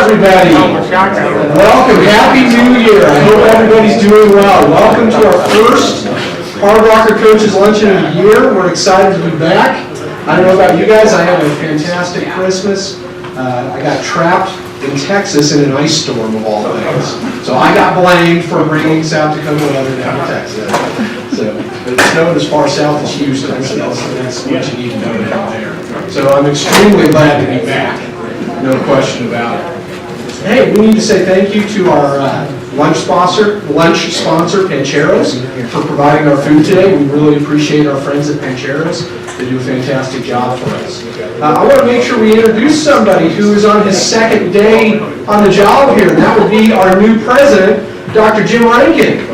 everybody. Welcome. Happy New Year. I hope everybody's doing well. Welcome to our first Hardrocker Coaches Luncheon of the year. We're excited to be back. I don't know about you guys. I had a fantastic Christmas. I got trapped in Texas in an ice storm of all things. So I got blamed for bringing South Dakota weather down to Texas. But it snowed as far south as Houston, so that's what you need to know down there. So I'm extremely glad to be back. No question about it. Hey, we need to say thank you to our lunch sponsor, Pancheros, for providing our food today. We really appreciate our friends at Pancheros. They do a fantastic job for us. I want to make sure we introduce somebody who is on his second day on the job here, and that would be our new president, Dr. Jim Rankin.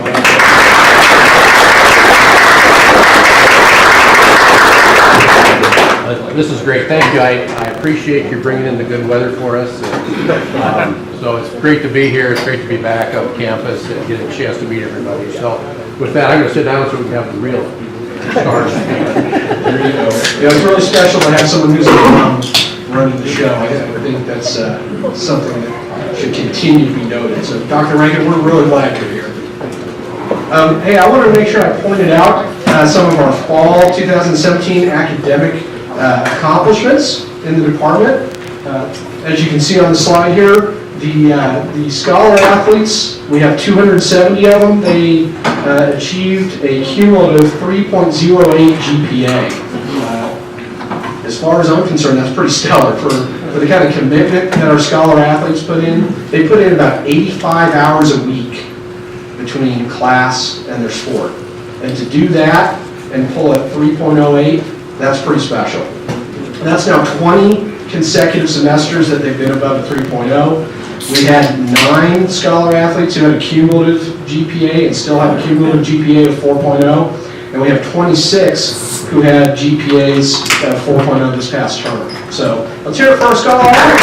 This is great. Thank you. I appreciate you bringing in the good weather for us. So it's great to be here. It's great to be back on campus and get a chance to meet everybody. So with that, I'm going to sit down so we can have the real start. There you go. Yeah, it's really special to have someone who's running the show. I think that's something that should continue to be noted. So Dr. Rankin, we're really glad you're here. Hey, I want to make sure I pointed out some of our fall 2017 academic accomplishments in the department. As you can see on the slide here, the scholar athletes, we have 270 of them. They achieved a cumulative 3.08 GPA. As far as I'm concerned, that's pretty stellar for the kind of commitment that our scholar athletes put in. They put in about 85 hours a week between class and their sport. And to do that and pull at 3.08, that's pretty special. That's now 20 consecutive semesters that they've been above a 3.0. We had 9 scholar athletes who had a cumulative GPA and still have a cumulative GPA of 4.0. And we have 26 who had GPAs of 4.0 this past term. So let's hear it for our scholar athletes.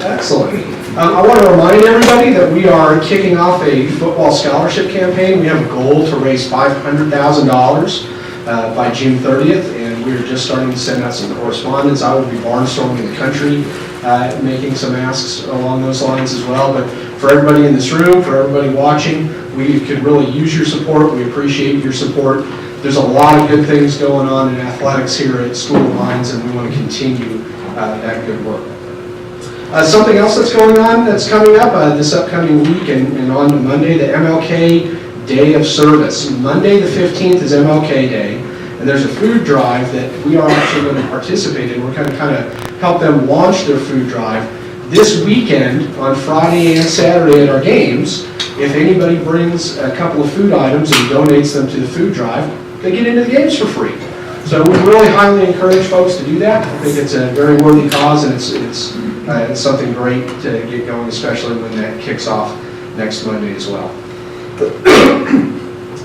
Excellent. I want to remind everybody that we are kicking off a football scholarship campaign. We have a goal to raise $500,000 by June 30th, and we're just starting to send out some correspondence. I will be barnstorming the country, making some asks along those lines as well. But for everybody in this room, for everybody watching, we could really use your support. We appreciate your support. There's a lot of good things going on in athletics here at School of Mines, and we want to continue that good work. Something else that's going on that's coming up this upcoming week and on to Monday, the MLK Day of Service. Monday the 15th is MLK Day, and there's a food drive that we are actually going to participate in. We're going to kind of help them launch their food drive this weekend on Friday and Saturday at our games. If anybody brings a couple of food items and donates them to the food drive, they get into the games for free. So we really highly encourage folks to do that. I think it's a very worthy cause, and it's something great to get going, especially when that kicks off next Monday as well.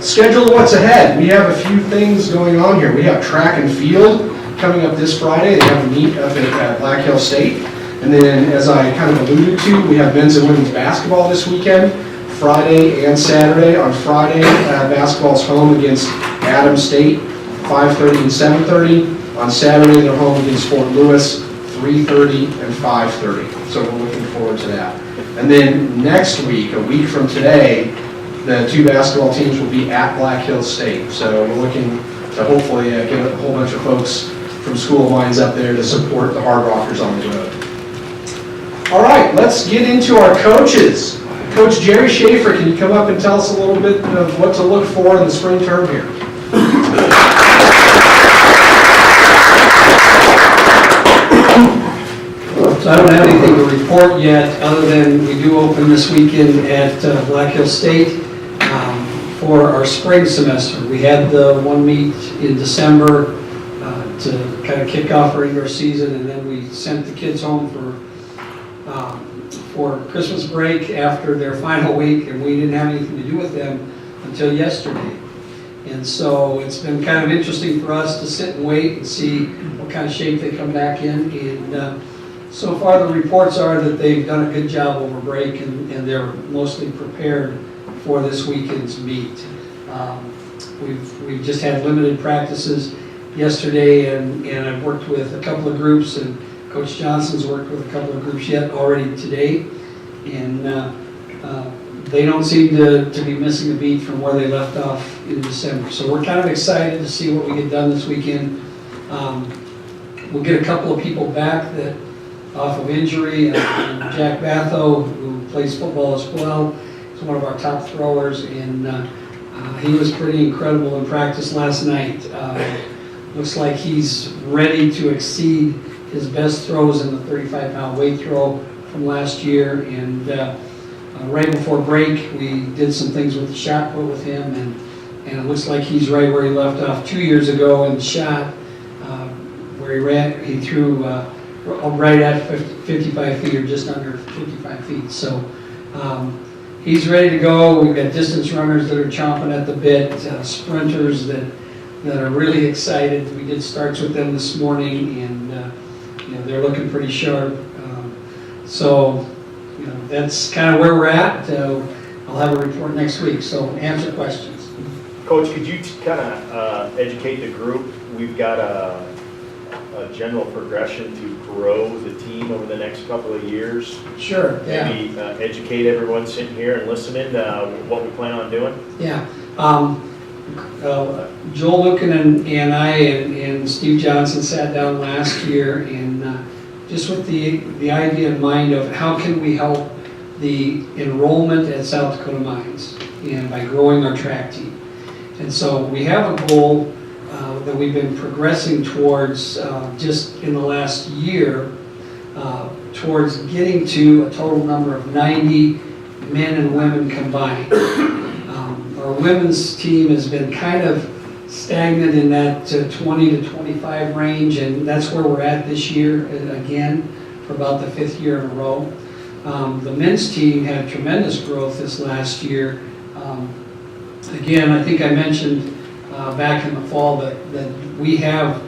Schedule of what's ahead. We have a few things going on here. We have track and field coming up this Friday. They have a meet up at Black Hill State. And then, as I kind of alluded to, we have men's and women's basketball this weekend, Friday and Saturday. On Friday, basketball's home against Adams State, 5:30 and 7:30. On Saturday, they're home against Fort Lewis, 3:30 and 5:30. So we're looking forward to that. And then next week, a week from today, the 2 basketball teams will be at Black Hill State. So we're looking to hopefully get a whole bunch of folks from School of Mines up there to support the Hardrockers on the road. All right, let's get into our coaches. Coach Jerry Schafer, can you come up and tell us a little bit of what to look for in the spring term here? So I don't have anything to report yet, other than we do open this weekend at Black Hill State for our spring semester. We had the one meet in December to kind of kick off our indoor season, and then we sent the kids home for Christmas break after their final week, and we didn't have anything to do with them until yesterday. And so it's been kind of interesting for us to sit and wait and see what kind of shape they come back in. And so far the reports are that they've done a good job over break, and they're mostly prepared for this weekend's meet. We've just had limited practices, yesterday, and I've worked with a couple of groups, and Coach Johnson's worked with a couple of groups yet already today, and they don't seem to be missing a beat from where they left off in December. So we're kind of excited to see what we get done this weekend. We'll get a couple of people back that off of injury. Jack Batho, who plays football as well, is one of our top throwers, and he was pretty incredible in practice last night. Looks like he's ready to exceed his best throws in the 35-pound weight throw from last year. And right before break, we did some things with the shot put with him, and it looks like he's right where he left off 2 years ago in the shot, where he threw right at 55 feet or just under 55 feet. So he's ready to go. We've got distance runners that are chomping at the bit, sprinters that are really excited. We did starts with them this morning, and they're looking pretty sharp. So that's kind of where we're at. I'll have a report next week, so answer questions. Coach, could you kind of educate the group? We've got a general progression to grow the team over the next couple of years. Sure, yeah. Maybe educate everyone sitting here and listening what we plan on doing. Yeah. Joel Lucan and I and Steve Johnson sat down last year, and just with the idea in mind of how can we help the enrollment at South Dakota Mines, and by growing our track team. And so we have a goal that we've been progressing towards just in the last year, towards getting to a total number of 90 men and women combined. Our women's team has been kind of stagnant in that 20 to 25 range, and that's where we're at this year again for about the 5th year in a row. The men's team had tremendous growth this last year. Again, I think I mentioned back in the fall that we have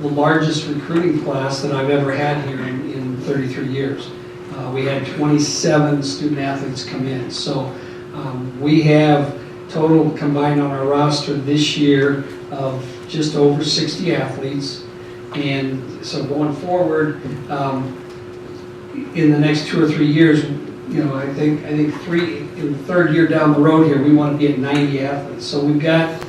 the largest recruiting class that I've ever had here in 33 years. We had 27 student athletes come in. So we have total combined on our roster this year of just over 60 athletes. And so going forward, in the next 2 or 3 years, I think in the 3rd year down the road here, we want to be at 90 athletes. So we've got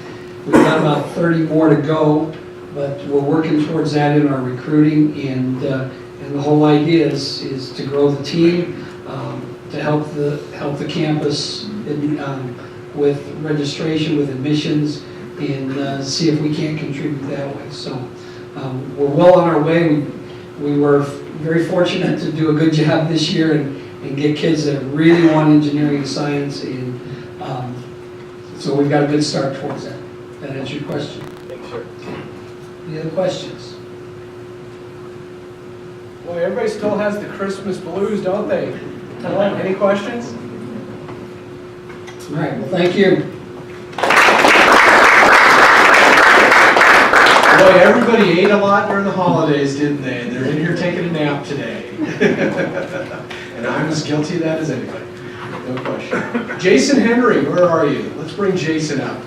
about 30 more to go, but we're working towards that in our recruiting, and the whole idea is to grow the team, to help the campus with registration, with admissions, and see if we can't contribute that way. So we're well on our way. We were very fortunate to do a good job this year and get kids that really want engineering and science, and so we've got a good start towards that. That answers your question. Thanks, sir. Any other questions? Well, everybody still has the Christmas blues, don't they? Any questions? All right, well, thank you. Boy, everybody ate a lot during the holidays, didn't they? And they're in here taking a nap today. And I'm as guilty of that as anybody. No question. Jason Henry, where are you? Let's bring Jason up.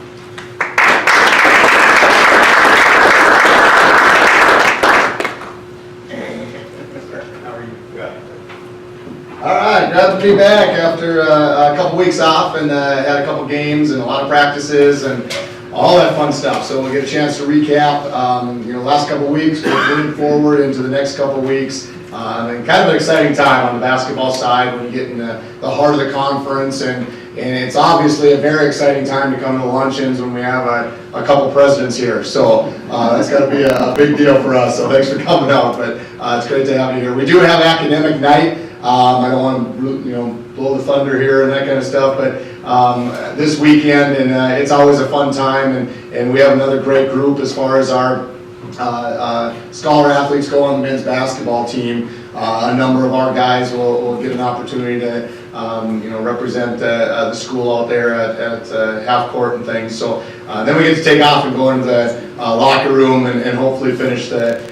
All right, glad to be back after a couple weeks off, and had a couple games and a lot of practices and all that fun stuff. So we'll get a chance to recap, last couple weeks, moving forward into the next couple weeks. And kind of an exciting time on the basketball side when you get in the heart of the conference, and it's obviously a very exciting time to come to the luncheons when we have a couple presidents here. So that's got to be a big deal for us. So thanks for coming out, but it's great to have you here. We do have academic night. I don't want to blow the thunder here and that kind of stuff, but this weekend, and it's always a fun time, and we have another great group as far as our scholar athletes go on the men's basketball team. A number of our guys will get an opportunity to represent the school out there at half court and things. So then we get to take off and go into the locker room and hopefully finish the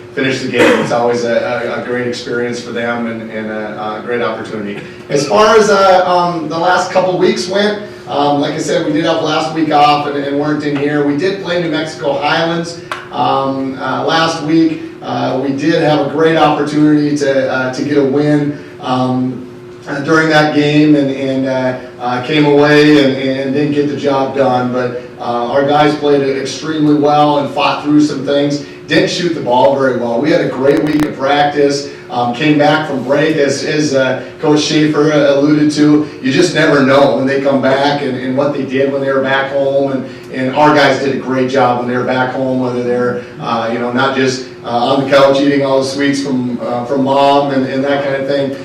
game. It's always a great experience for them and a great opportunity. As far as the last couple weeks went, like I said, we did have last week off and weren't in here. We did play New Mexico Highlands last week. We did have a great opportunity to get a win during that game, and came away and didn't get the job done. But our guys played extremely well and fought through some things. Didn't shoot the ball very well. We had a great week of practice. Came back from break, as Coach Schafer alluded to. You just never know when they come back and what they did when they were back home. And our guys did a great job when they were back home, whether they're not just on the couch eating all the sweets from mom and that kind of thing.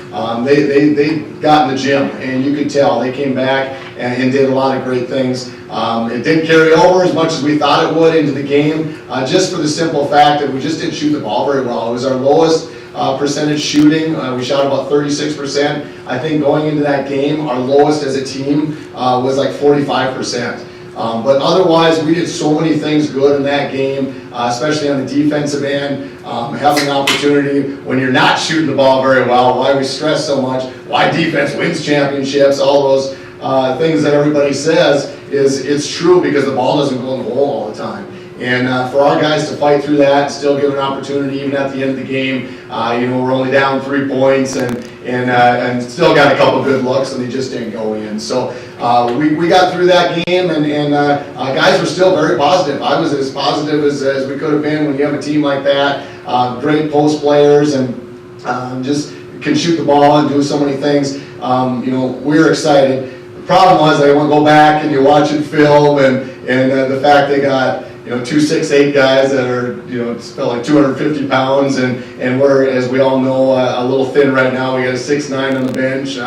They got in the gym, and you could tell they came back and did a lot of great things. It didn't carry over as much as we thought it would into the game, just for the simple fact that we just didn't shoot the ball very well. It was our lowest percentage shooting. We shot about 36%. I think going into that game, our lowest as a team was like 45%. But otherwise, we did so many things good in that game, especially on the defensive end. Having an opportunity when you're not shooting the ball very well, why we stress so much, why defense wins championships, all those things that everybody says, is it's true because the ball doesn't go in the hole all the time. And for our guys to fight through that and still give an opportunity even at the end of the game, we're only down 3 points and still got a couple good looks, and they just didn't go in. So we got through that game, and guys were still very positive. I was as positive as we could have been when you have a team like that. Great post players, and just can shoot the ball and do so many things. We're excited. The problem was I want to go back and you're watching film, and the fact they got 2 6'8" guys that are like 250 pounds, and we're, as we all know, a little thin right now. We got a 6'9" on the bench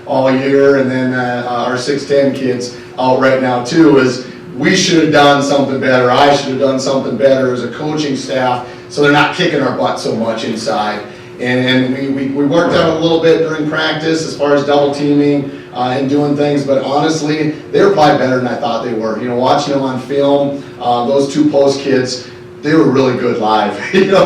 all year, and then our 6'10" kids out right now too. Is we should have done something better. I should have done something better as a coaching staff, so they're not kicking our butt so much inside. And we worked out a little bit during practice as far as double teaming and doing things, but honestly, they were probably better than I thought they were. Watching them on film, those 2 post kids, they were really good live.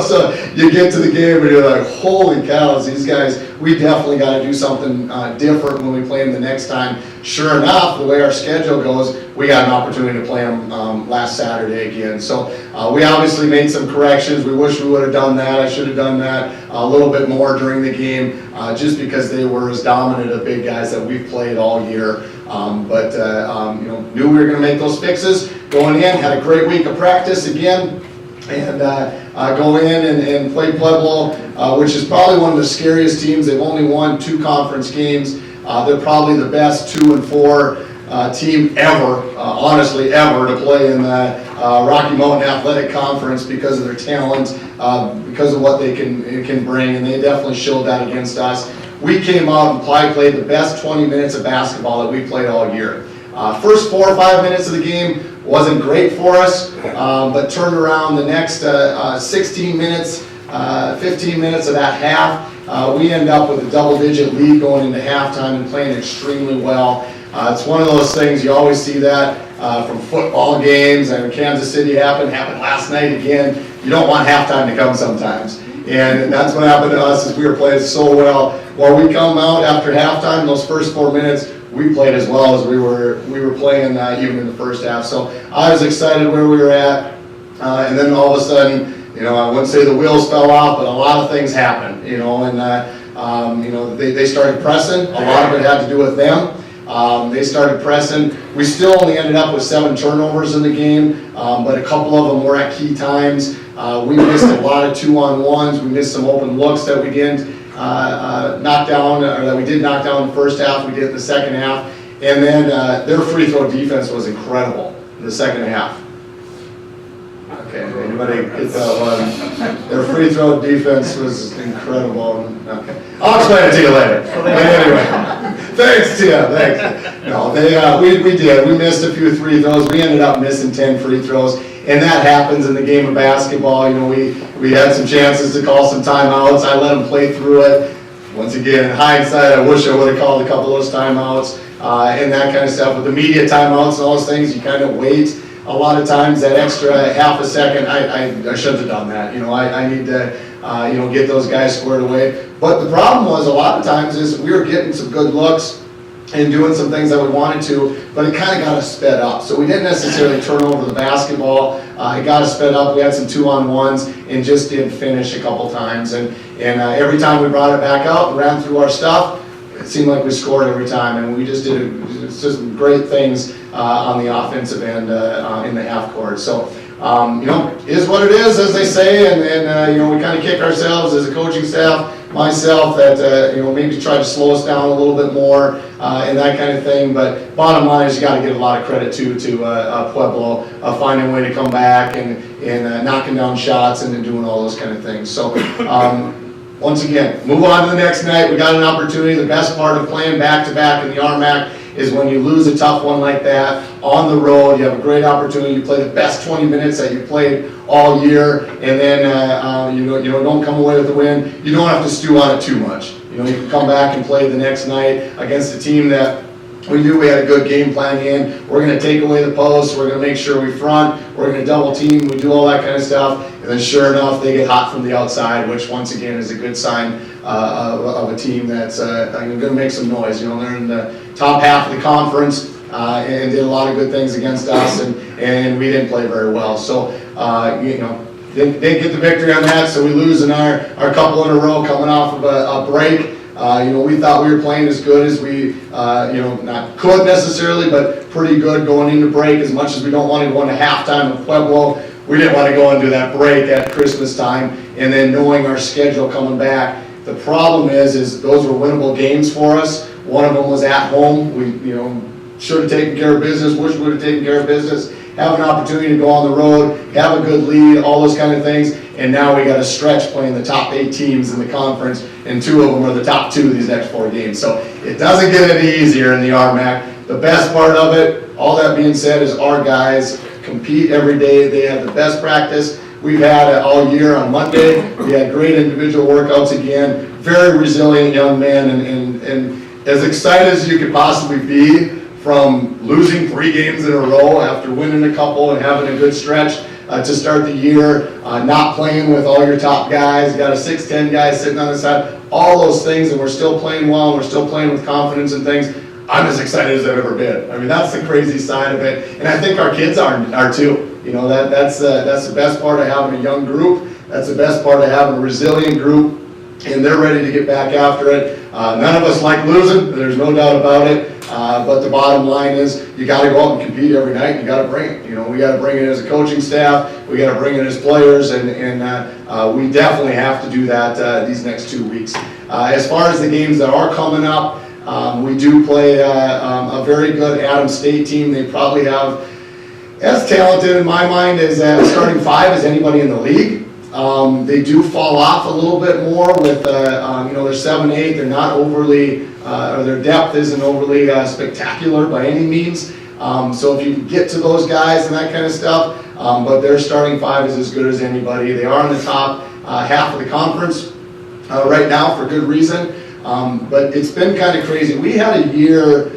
So you get to the game and you're like, holy cows, these guys, we definitely got to do something different when we play them the next time. Sure enough, the way our schedule goes, we got an opportunity to play them last Saturday again. So we obviously made some corrections. We wish we would have done that. I should have done that a little bit more during the game, just because they were as dominant of big guys that we've played all year. But knew we were going to make those fixes. Going in, had a great week of practice again. And go in and play Pueblo, which is probably one of the scariest teams. They've only won 2 conference games. They're probably the best 2 and 4 team ever, honestly, ever to play in the Rocky Mountain Athletic Conference because of their talent, because of what they can bring, and they definitely showed that against us. We came out and played the best 20 minutes of basketball that we played all year. First 4 or 5 minutes of the game wasn't great for us, but turned around the next 16 minutes, 15 minutes of that half. We end up with a double-digit lead going into halftime and playing extremely well. It's one of those things, you always see that from football games, and Kansas City happened last night again. You don't want halftime to come sometimes. And that's what happened to us, is we were playing so well. While we come out after halftime, those first 4 minutes, we played as well as we were playing even in the first half. So I was excited where we were at, and then all of a sudden, I wouldn't say the wheels fell off, but a lot of things happened. They started pressing. A lot of it had to do with them. They started pressing. We still only ended up with 7 turnovers in the game, but a couple of them were at key times. We missed a lot of 2-on-1s. We missed some open looks that we didn't knock down, or that we did knock down in the first half. We did in the second half, and then their free throw defense was incredible in the second half. Okay, anybody get that one? Their free throw defense was incredible. Okay, I'll explain it to you later. But anyway, thanks, Tia. Thanks. No, we did. We missed a few free throws. We ended up missing 10 free throws, and that happens in the game of basketball. We had some chances to call some timeouts. I let them play through it. Once again, in hindsight, I wish I would have called a couple of those timeouts and that kind of stuff. With the media timeouts and all those things, you kind of wait. A lot of times, that extra half a second, I shouldn't have done that. I need to, get those guys squared away. But the problem was, a lot of times, is we were getting some good looks and doing some things that we wanted to, but it kind of got us sped up. So we didn't necessarily turn over the basketball It got us sped up. We had some 2-on-1s and just didn't finish a couple times. And every time we brought it back out and ran through our stuff, it seemed like we scored every time. And we just did just great things on the offensive end in the half court. So, is what it is, as they say. And we kind of kick ourselves as a coaching staff, myself, that maybe try to slow us down a little bit more and that kind of thing. But bottom line is you got to give a lot of credit to Pueblo finding a way to come back and knocking down shots and doing all those kind of things. So once again, move on to the next night. We got an opportunity. The best part of playing back-to-back in the RMAC is when you lose a tough one like that on the road. You have a great opportunity. You play the best 20 minutes that you played all year, and then don't come away with the win. You don't have to stew on it too much. You can come back and play the next night against a team that we knew we had a good game plan in. We're going to take away the post. We're going to make sure we front. We're going to double team. We do all that kind of stuff. And then sure enough, they get hot from the outside, which once again is a good sign of a team that's going to make some noise. They're in the top half of the conference and did a lot of good things against us, and we didn't play very well. So, didn't get the victory on that, so we lose in our couple in a row coming off of a break. We thought we were playing as good as we, not could necessarily, but pretty good going into break. As much as we don't want to go into halftime with Pueblo, we didn't want to go into that break at Christmas time, and then knowing our schedule coming back. The problem is those were winnable games for us. One of them was at home. We, should have taken care of business, wish we would have taken care of business, have an opportunity to go on the road, have a good lead, all those kind of things, and now we got a stretch playing the top 8 teams in the conference, and 2 of them are the top 2 of these next 4 games. So it doesn't get any easier in the RMAC. The best part of it, all that being said, is our guys compete every day. They have the best practice we've had all year on Monday. We had great individual workouts again, very resilient young men, and as excited as you could possibly be from losing 3 games in a row after winning a couple and having a good stretch to start the year, not playing with all your top guys, got a 6'10" guy sitting on the side, all those things, and we're still playing well, and we're still playing with confidence and things. I'm as excited as I've ever been. I mean, that's the crazy side of it, and I think our kids are too. That's the best part of having a young group. That's the best part of having a resilient group, and they're ready to get back after it. None of us like losing, there's no doubt about it. But the bottom line is you got to go out and compete every night. You got to bring it. We got to bring it as a coaching staff. We got to bring it as players, and we definitely have to do that these next 2 weeks. As far as the games that are coming up, we do play a very good Adams State team. They probably have as talented in my mind as starting 5 as anybody in the league. They do fall off a little bit more with they're 7-8. They're not overly or their depth isn't overly spectacular by any means. So if you get to those guys and that kind of stuff, but their starting 5 is as good as anybody. They are in the top half of the conference right now for good reason. But it's been kind of crazy. We had a year,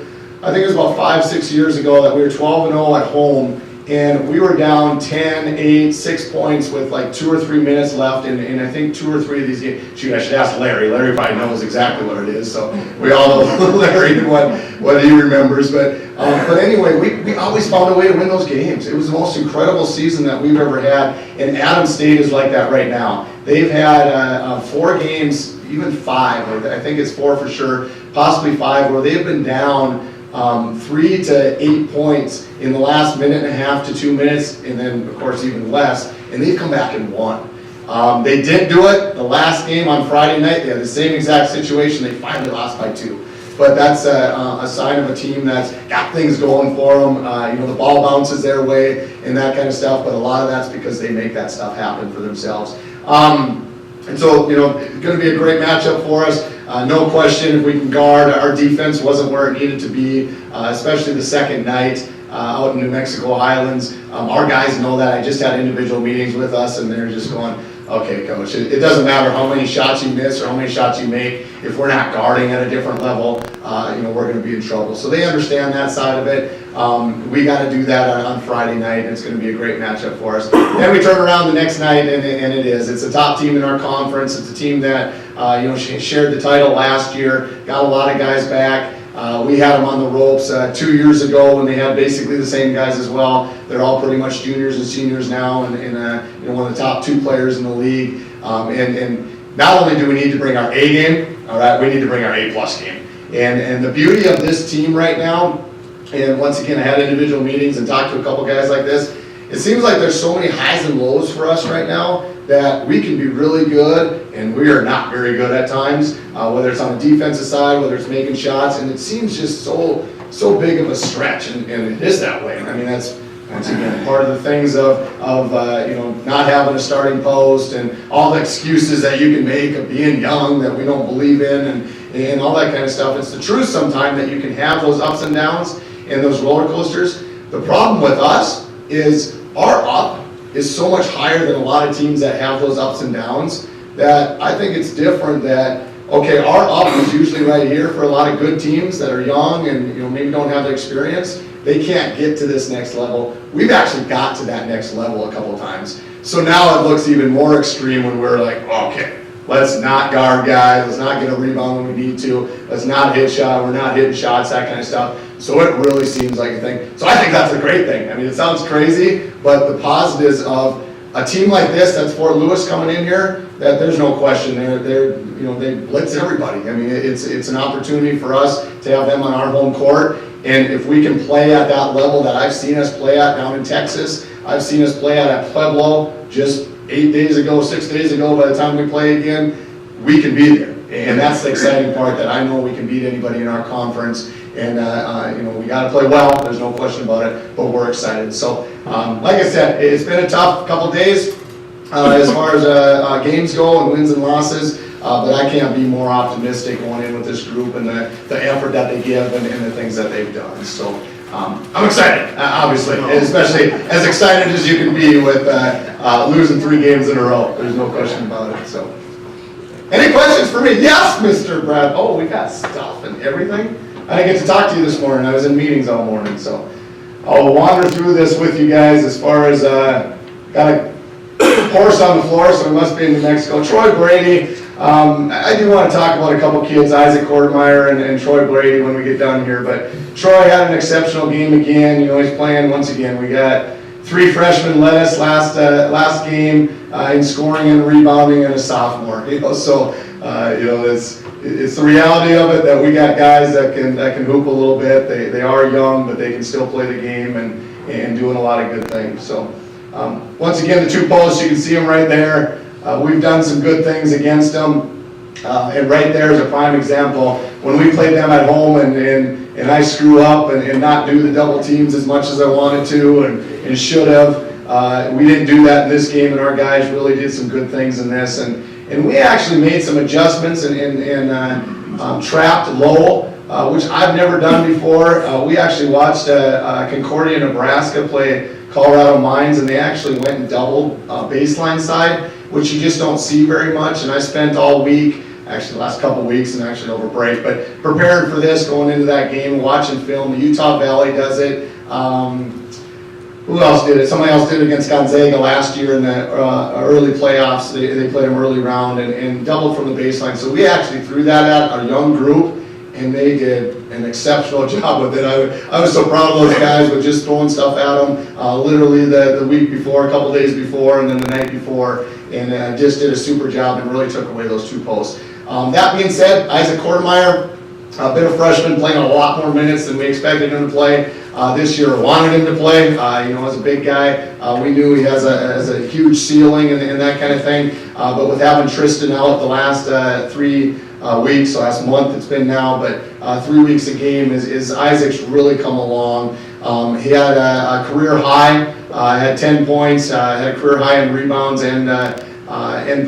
I think it was about 5-6 years ago, that we were 12-0 at home, and we were down 10-8, 6 points with like 2 or 3 minutes left, and I think 2 or 3 of these games. Shoot, I should ask Larry. Larry probably knows exactly what it is, so we all know Larry and what he remembers. But anyway, we always found a way to win those games. It was the most incredible season that we've ever had, and Adams State is like that right now. They've had 4 games, even 5. I think it's 4 for sure, possibly 5, where they've been down 3 to 8 points in the last minute and a half to 2 minutes, and then of course even less, and they've come back and won. They did do it the last game on Friday night. They had the same exact situation. They finally lost by 2. But that's a sign of a team that's got things going for them. The ball bounces their way and that kind of stuff, but a lot of that's because they make that stuff happen for themselves. And so, it's going to be a great matchup for us. No question, if we can guard. Our defense wasn't where it needed to be, especially the second night out in New Mexico Highlands. Our guys know that. I just had individual meetings with us, and they're just going, okay, coach, it doesn't matter how many shots you miss or how many shots you make. If we're not guarding at a different level, we're going to be in trouble. So they understand that side of it. We got to do that on Friday night, and it's going to be a great matchup for us. Then we turn around the next night, and it is. It's a top team in our conference. It's a team that shared the title last year, got a lot of guys back. We had them on the ropes 2 years ago when they had basically the same guys as well. They're all pretty much juniors and seniors now, and one of the top 2 players in the league. And not only do we need to bring our A game, all right, we need to bring our A+ game. And the beauty of this team right now, and once again, I had individual meetings and talked to a couple guys like this. It seems like there's so many highs and lows for us right now that we can be really good, and we are not very good at times, whether it's on the defensive side, whether it's making shots, and it seems just so big of a stretch, and it is that way. I mean, that's, once again, part of the things of not having a starting post and all the excuses that you can make of being young that we don't believe in and all that kind of stuff. It's the truth sometimes that you can have those ups and downs and those roller coasters. The problem with us is our up is so much higher than a lot of teams that have those ups and downs that I think it's different that, okay, our up is usually right here for a lot of good teams that are young and maybe don't have the experience. They can't get to this next level. We've actually got to that next level a couple of times. So now it looks even more extreme when we're like, okay, let's not guard guys, let's not get a rebound when we need to, let's not hit shot, we're not hitting shots, that kind of stuff. So it really seems like a thing. So I think that's a great thing. I mean, it sounds crazy, but the positives of a team like this, that's Fort Lewis coming in here, that there's no question they blitz everybody. I mean, it's an opportunity for us to have them on our home court. And if we can play at that level that I've seen us play at down in Texas, I've seen us play at Pueblo just 6 days ago, by the time we play again, we can be there. And that's the exciting part, that I know we can beat anybody in our conference. And, we got to play well, there's no question about it, but we're excited. So, like I said, it's been a tough couple days as far as games go and wins and losses. But I can't be more optimistic going in with this group and the effort that they give and the things that they've done. So I'm excited, obviously, especially as excited as you can be with losing 3 games in a row. There's no question about it. So, any questions for me? Yes, Mr. Brad. Oh, we got stuff and everything. I didn't get to talk to you this morning. I was in meetings all morning, so I'll wander through this with you guys as far as got a horse on the floor, so it must be in New Mexico. Troy Brady. I do want to talk about a couple kids, Isaac Kortmeyer and Troy Brady, when we get done here. But Troy had an exceptional game again. He's playing once again. We got 3 freshmen led us last game in scoring and rebounding, and a sophomore. So it's the reality of it that we got guys that can hoop a little bit. They are young, but they can still play the game and doing a lot of good things. So once again, the 2 posts, you can see them right there. We've done some good things against them, and right there is a prime example. When we played them at home and I screw up and not do the double teams as much as I wanted to and should have, we didn't do that in this game, and our guys really did some good things in this. And we actually made some adjustments and trapped low, which I've never done before. We actually watched Concordia, Nebraska play Colorado Mines, and they actually went and doubled baseline side, which you just don't see very much. And I spent all week, actually the last couple weeks and actually over break, but preparing for this, going into that game, watching film. The Utah Valley does it. Who else did it? Somebody else did it against Gonzaga last year in the early playoffs. They played them early round and doubled from the baseline. So we actually threw that at our young group, and they did an exceptional job with it. I was so proud of those guys with just throwing stuff at them, literally the week before, a couple days before, and then the night before, and just did a super job and really took away those 2 posts. That being said, Isaac Kortmeyer, a bit of freshman, playing a lot more minutes than we expected him to play this year, wanted him to play. As a big guy, we knew he has a huge ceiling and that kind of thing. But with having Tristan out the last 3 weeks, last month it's been now, but 3 weeks a game is Isaac's really come along. He had a career high, had 10 points, had a career high in rebounds and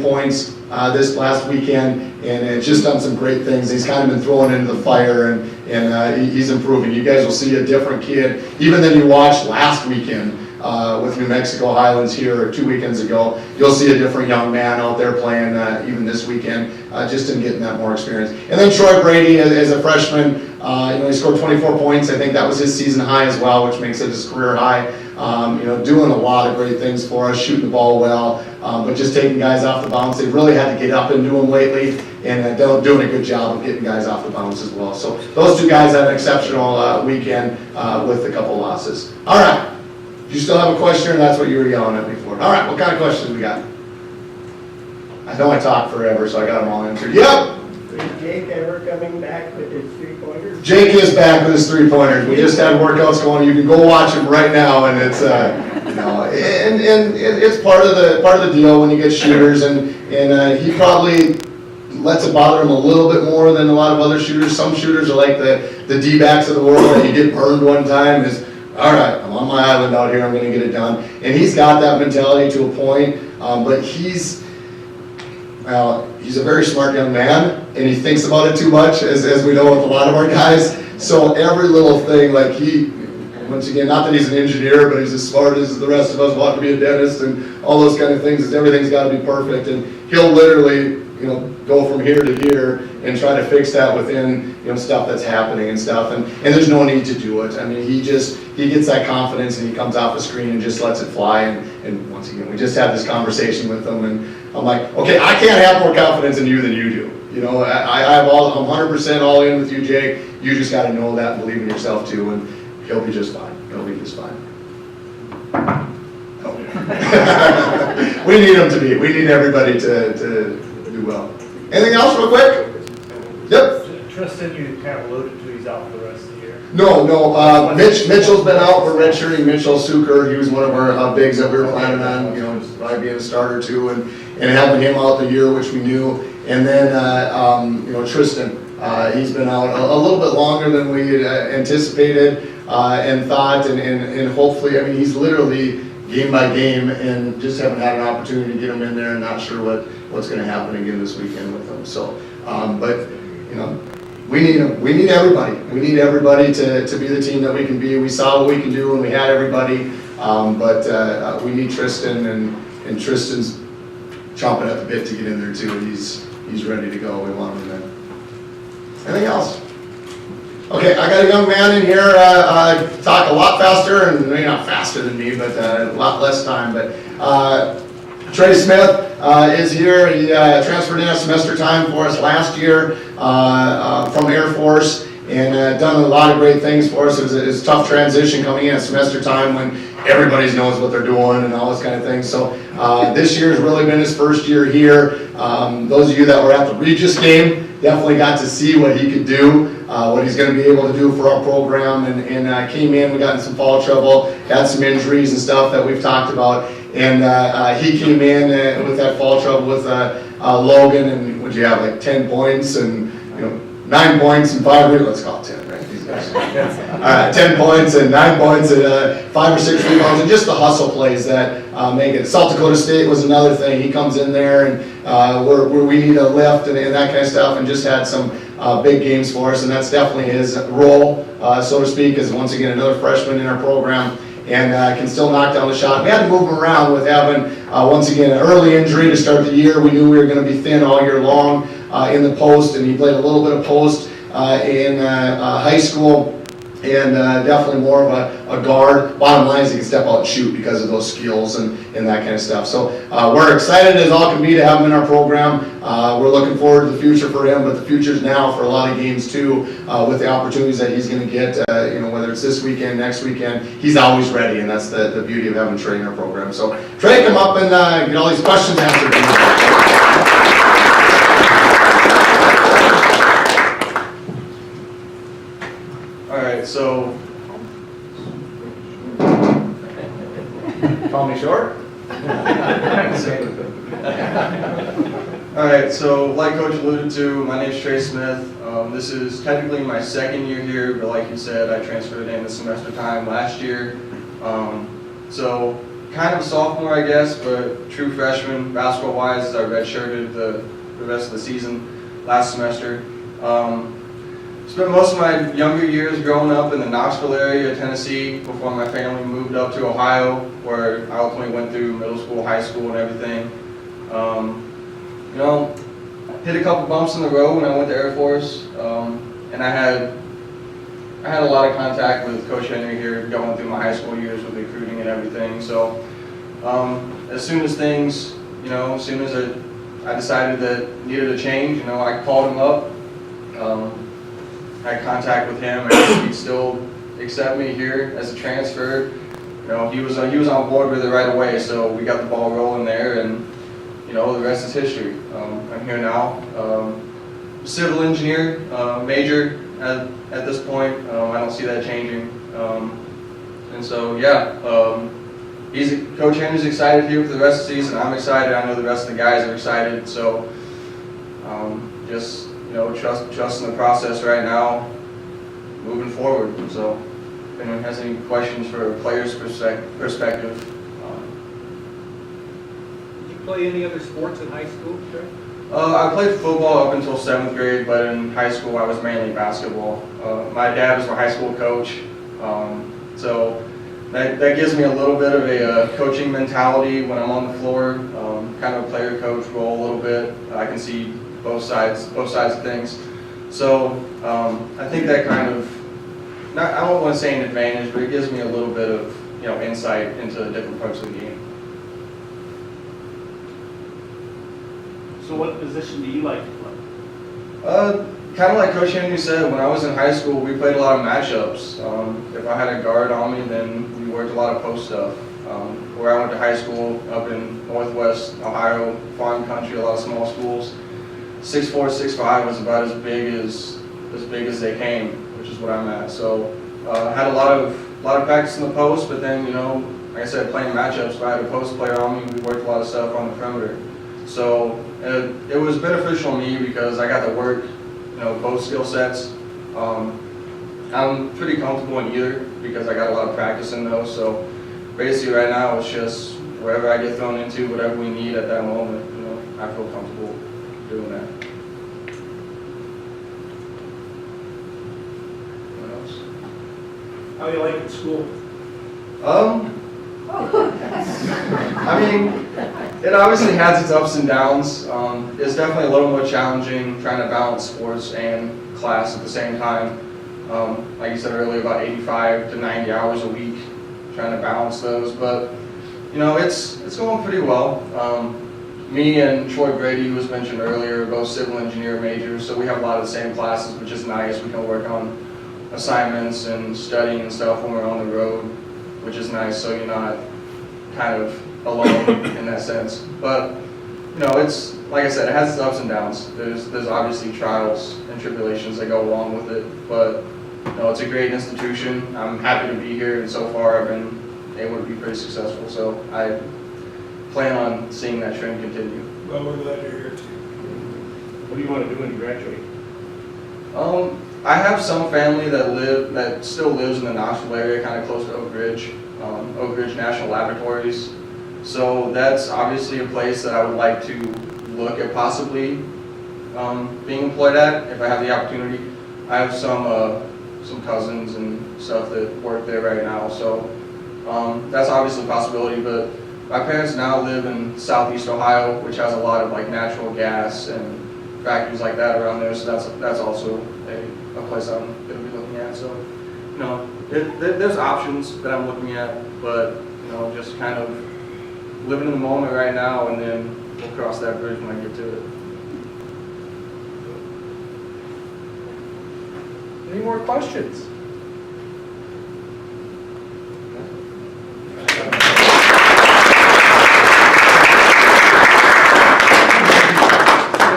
points this last weekend, and just done some great things. He's kind of been thrown into the fire, and he's improving. You guys will see a different kid, even than you watched last weekend with New Mexico Highlands here 2 weekends ago. You'll see a different young man out there playing even this weekend, just in getting that more experience. And then Troy Brady, as a freshman, he scored 24 points. I think that was his season high as well, which makes it his career high. doing a lot of great things for us, shooting the ball well, but just taking guys off the bounce. They've really had to get up into them lately, and they're doing a good job of getting guys off the bounce as well. So those two guys had an exceptional weekend with a couple losses. All right. Do you still have a question, or that's what you were yelling at me for? All right, what kind of questions we got? I know I talked forever, so I got them all answered. Yep. Is Jake ever coming back with his three-pointers? Jake is back with his three-pointers. We just had workouts going. You can go watch him right now, and it's and it's part of the deal when you get shooters, and he probably lets it bother him a little bit more than a lot of other shooters. Some shooters are like the D-backs of the world, and you get burned one time. Is all right, I'm on my island out here, I'm going to get it done. And he's got that mentality to a point, but he's a very smart young man, and he thinks about it too much, as we know with a lot of our guys. So every little thing, like once again, not that he's an engineer, but he's as smart as the rest of us, wanting to be a dentist and all those kind of things. Everything's got to be perfect, and he'll literally, go from here to here and try to fix that within, stuff that's happening and stuff. And there's no need to do it. I mean, he gets that confidence, and he comes off the screen and just lets it fly. And once again, we just had this conversation with him, and I'm like, okay, I can't have more confidence in you than you do. I'm 100% all in with you, Jake. You just got to know that and believe in yourself too, and he'll be just fine. He'll be just fine. We need him to be. We need everybody to do well. Anything else real quick? Yep. Tristan, you kind of alluded to, he's out for the rest of the year. No. Mitchell's been out. We're redshirting Mitchell Suker. He was one of our bigs that we were planning on, probably being a starter too, and having him out the year, which we knew. And then, Tristan, he's been out a little bit longer than we had anticipated and thought, and hopefully, I mean, he's literally game by game, and just haven't had an opportunity to get him in there, and not sure what's going to happen again this weekend with him. So, but we need him. We need everybody. We need everybody to be the team that we can be. We saw what we can do when we had everybody, but we need Tristan, and Tristan's chomping at the bit to get in there too. He's ready to go. We want him in. Anything else? Okay, I got a young man in here, talk a lot faster, and maybe not faster than me, but a lot less time. But Trey Smith is here. He transferred in at semester time for us last year from Air Force, and done a lot of great things for us. It was a tough transition coming in at semester time when everybody knows what they're doing and all this kind of thing. So this year has really been his first year here. Those of you that were at the Regis game definitely got to see what he could do, what he's going to be able to do for our program, and came in. We got in some foul trouble, had some injuries and stuff that we've talked about, and he came in with that foul trouble with Logan, and would you have like 10 points and 9 points and 5, let's call it 10, right? All right, 10 points and 9 points and 5 or 6 rebounds, and just the hustle plays that make it. South Dakota State was another thing. He comes in there and where we need a lift and that kind of stuff, and just had some big games for us, and that's definitely his role, so to speak, is once again another freshman in our program, and can still knock down the shot. We had to move him around with having, once again, an early injury to start the year. We knew we were going to be thin all year long in the post, and he played a little bit of post in high school, and definitely more of a guard. Bottom line is he can step out and shoot because of those skills and that kind of stuff. So we're excited as all can be to have him in our program. We're looking forward to the future for him, but the future's now for a lot of games too, with the opportunities that he's going to get, whether it's this weekend, next weekend. He's always ready, and that's the beauty of having Trey in our program. So Trey, come up and get all these questions answered. Alright, so call me short? Alright, so like Coach alluded to, my name's Trey Smith. This is technically my second year here, but like you said, I transferred in the semester time last year. So kind of a sophomore, I guess, but true freshman basketball-wise, as I redshirted the rest of the season last semester. Spent most of my younger years growing up in the Knoxville area, Tennessee, before my family moved up to Ohio, where I ultimately went through middle school, high school, and everything. Hit a couple bumps in the road when I went to Air Force, and I had I had a lot of contact with Coach Henry here going through my high school years with recruiting and everything. So as soon as things, as soon as I decided that needed a change, I called him up. I had contact with him, and asked if he'd still accept me here as a transfer. He was on board with it right away, so we got the ball rolling there, and the rest is history. I'm here now, civil engineer, major at this point. I don't see that changing, and so yeah, Coach Henry's excited here for the rest of the season. I'm excited. I know the rest of the guys are excited. So just trust in the process right now, moving forward. So if anyone has any questions for a player's perspective. Did you play any other sports in high school, Trey? I played football up until 7th grade, but in high school I was mainly basketball. My dad was my high school coach, so that gives me a little bit of a coaching mentality when I'm on the floor, kind of a player-coach role a little bit. I can see both sides of things. So I think that kind of, I don't want to say an advantage, but it gives me a little bit of insight into the different parts of the game. So what position do you like to play? Kind of like Coach Henry said, when I was in high school, we played a lot of matchups. If I had a guard on me, then we worked a lot of post stuff. Where I went to high school, up in Northwest Ohio, farm country, a lot of small schools, 6'4", 6'5" was about as big as they came, which is what I'm at. So I had a lot of practice in the post, but then like I said, playing matchups. If I had a post player on me, we worked a lot of stuff on the perimeter. So it was beneficial to me because I got to work both skill sets. I'm pretty comfortable in either because I got a lot of practice in those. So basically right now it's just wherever I get thrown into, whatever we need at that moment, I feel comfortable doing that. What else? How do you like it at school? I mean, it obviously has its ups and downs. It's definitely a little more challenging trying to balance sports and class at the same time. Like you said earlier, about 85 to 90 hours a week, trying to balance those. But it's going pretty well. Me and Troy Brady, who was mentioned earlier, are both civil engineer majors, so we have a lot of the same classes, which is nice. We can work on assignments and studying and stuff when we're on the road, which is nice, so you're not kind of alone in that sense. But it's like I said, it has its ups and downs. There's obviously trials and tribulations that go along with it, but it's a great institution. I'm happy to be here, and so far I've been able to be pretty successful. So I plan on seeing that trend continue. Well, we're glad you're here too. What do you want to do when you graduate? I have some family that still lives in the Knoxville area, kind of close to Oak Ridge National Laboratories. So that's obviously a place that I would like to look at possibly being employed at if I have the opportunity. I have some cousins and stuff that work there right now, so that's obviously a possibility. But my parents now live in Southeast Ohio, which has a lot of natural gas and factories like that around there. So that's also a place I'm going to be looking at. So there's options that I'm looking at, but just kind of living in the moment right now, and then we'll cross that bridge when I get to it. Any more questions?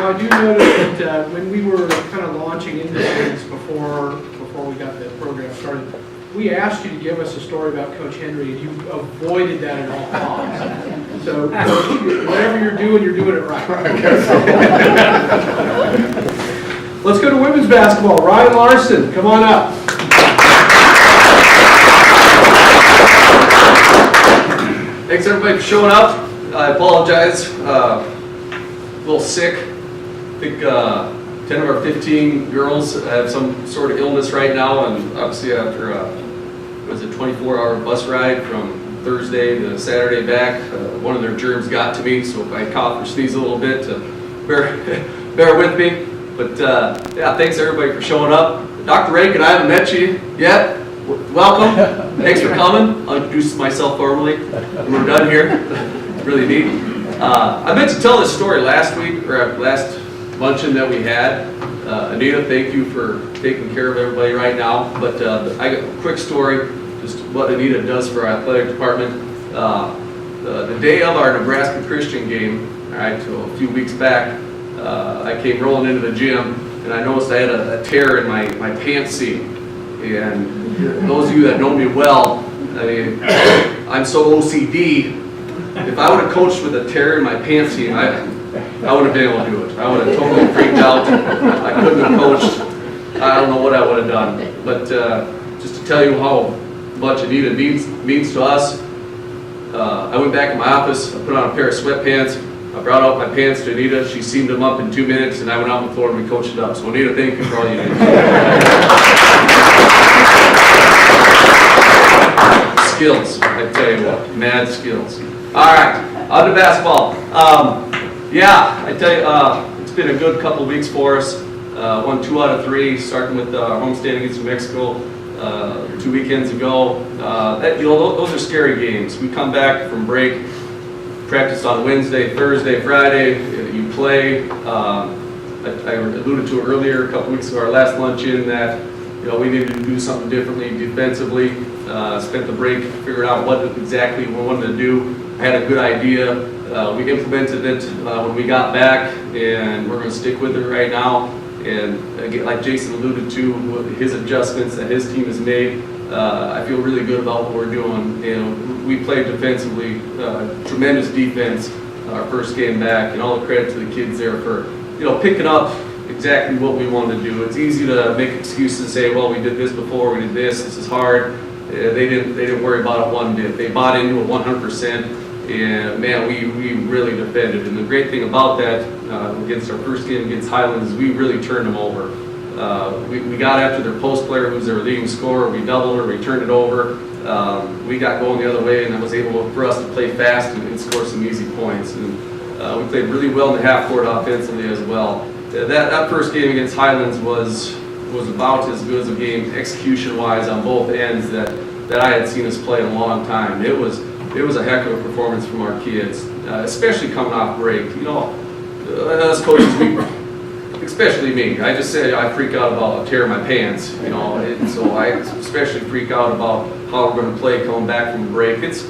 I do notice that when we were kind of launching into things before we got the program started, we asked you to give us a story about Coach Henry, and you avoided that at all costs. So whatever you're doing it right. Let's go to women's basketball. Ryan Larsen, come on up. Thanks everybody for showing up. I apologize, a little sick. I think 10 of our 15 girls have some sort of illness right now, and obviously after a 24-hour bus ride from Thursday to Saturday back, one of their germs got to me, so if I cough or sneeze a little bit, bear with me. But yeah, thanks everybody for showing up. Dr. Rankin, I haven't met you yet. Welcome. Thanks for coming. I'll introduce myself formally. We're done here. Really neat. I meant to tell this story last week, or last luncheon that we had. Anita, thank you for taking care of everybody right now. But I got a quick story, just what Anita does for our athletic department. The day of our Nebraska Christian game, all right, so a few weeks back, I came rolling into the gym, and I noticed I had a tear in my pants seam. And those of you that know me well, I mean, I'm so OCD. If I would have coached with a tear in my pants seam, I wouldn't have been able to do it. I would have totally freaked out. I couldn't have coached. I don't know what I would have done. But just to tell you how much Anita means to us, I went back in my office, I put on a pair of sweatpants, I brought out my pants to Anita, she seamed them up in 2 minutes, and I went out on the floor and we coached it up. So Anita, thank you for all you do. Skills, I tell you what, mad skills. All right, on to basketball. Yeah, I tell you, it's been a good couple of weeks for us. Won 2 out of 3, starting with homestand against New Mexico 2 weekends ago. Those are scary games. We come back from break, practice on Wednesday, Thursday, Friday. You play. I alluded to it earlier, a couple weeks ago, our last luncheon, that we needed to do something differently defensively. Spent the break figuring out what exactly we wanted to do. I had a good idea. We implemented it when we got back, and we're going to stick with it right now. And again, like Jason alluded to, his adjustments that his team has made, I feel really good about what we're doing. We played defensively, tremendous defense our first game back, and all the credit to the kids there for picking up exactly what we wanted to do. It's easy to make excuses and say, well, we did this before, we did this is hard. They didn't worry about it one bit. They bought into it 100%, and man, we really defended. And the great thing about that, against our first game against Highlands, is we really turned them over. We got after their post player, who's their leading scorer. We doubled her, we turned it over. We got going the other way, and that was able for us to play fast and score some easy points. And we played really well in the half court offensively as well. That first game against Highlands was about as good as a game execution-wise on both ends that I had seen us play in a long time. It was a heck of a performance from our kids, especially coming off break. Us coaches, especially me, I just said I freak out about tearing my pants, so I especially freak out about how we're going to play coming back from break. It's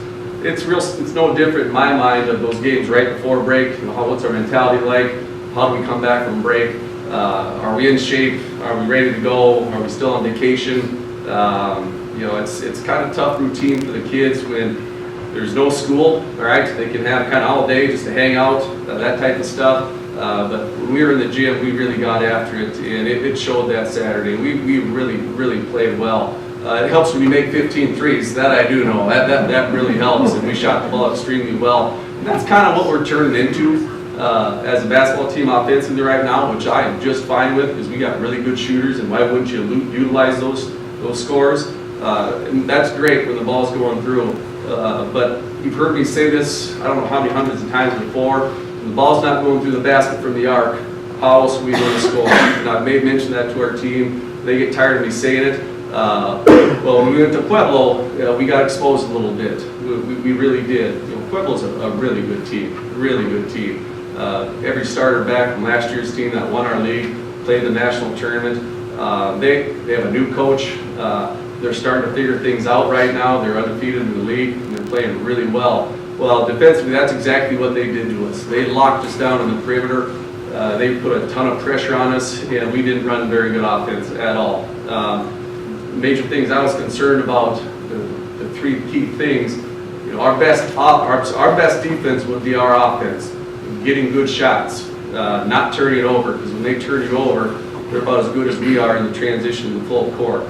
no different in my mind of those games right before break. What's our mentality like? How do we come back from break? Are we in shape? Are we ready to go? Are we still on vacation? It's kind of tough routine for the kids when there's no school, all right? They can have kind of all day just to hang out, that type of stuff. But when we were in the gym, we really got after it, and it showed that Saturday. We really, really played well. It helps when you make 15 threes. That I do know. That really helps, and we shot the ball extremely well. And that's kind of what we're turning into as a basketball team offensively right now, which I am just fine with, because we got really good shooters, and why wouldn't you utilize those scores? And that's great when the ball's going through. But you've heard me say this, I don't know how many hundreds of times before, when the ball's not going through the basket from the arc, how else are we going to score? And I've mentioned that to our team. They get tired of me saying it. Well, when we went to Pueblo, we got exposed a little bit. We really did. Pueblo's a really good team, really good team. Every starter back from last year's team that won our league played the national tournament. They have a new coach. They're starting to figure things out right now. They're undefeated in the league, and they're playing really well. Well, defensively, that's exactly what they did to us. They locked us down in the perimeter. They put a ton of pressure on us, and we didn't run very good offense at all. Major things I was concerned about, the 3 key things. Our best defense would be our offense, getting good shots, not turning it over, because when they turn you over, they're about as good as we are in the transition to the full court.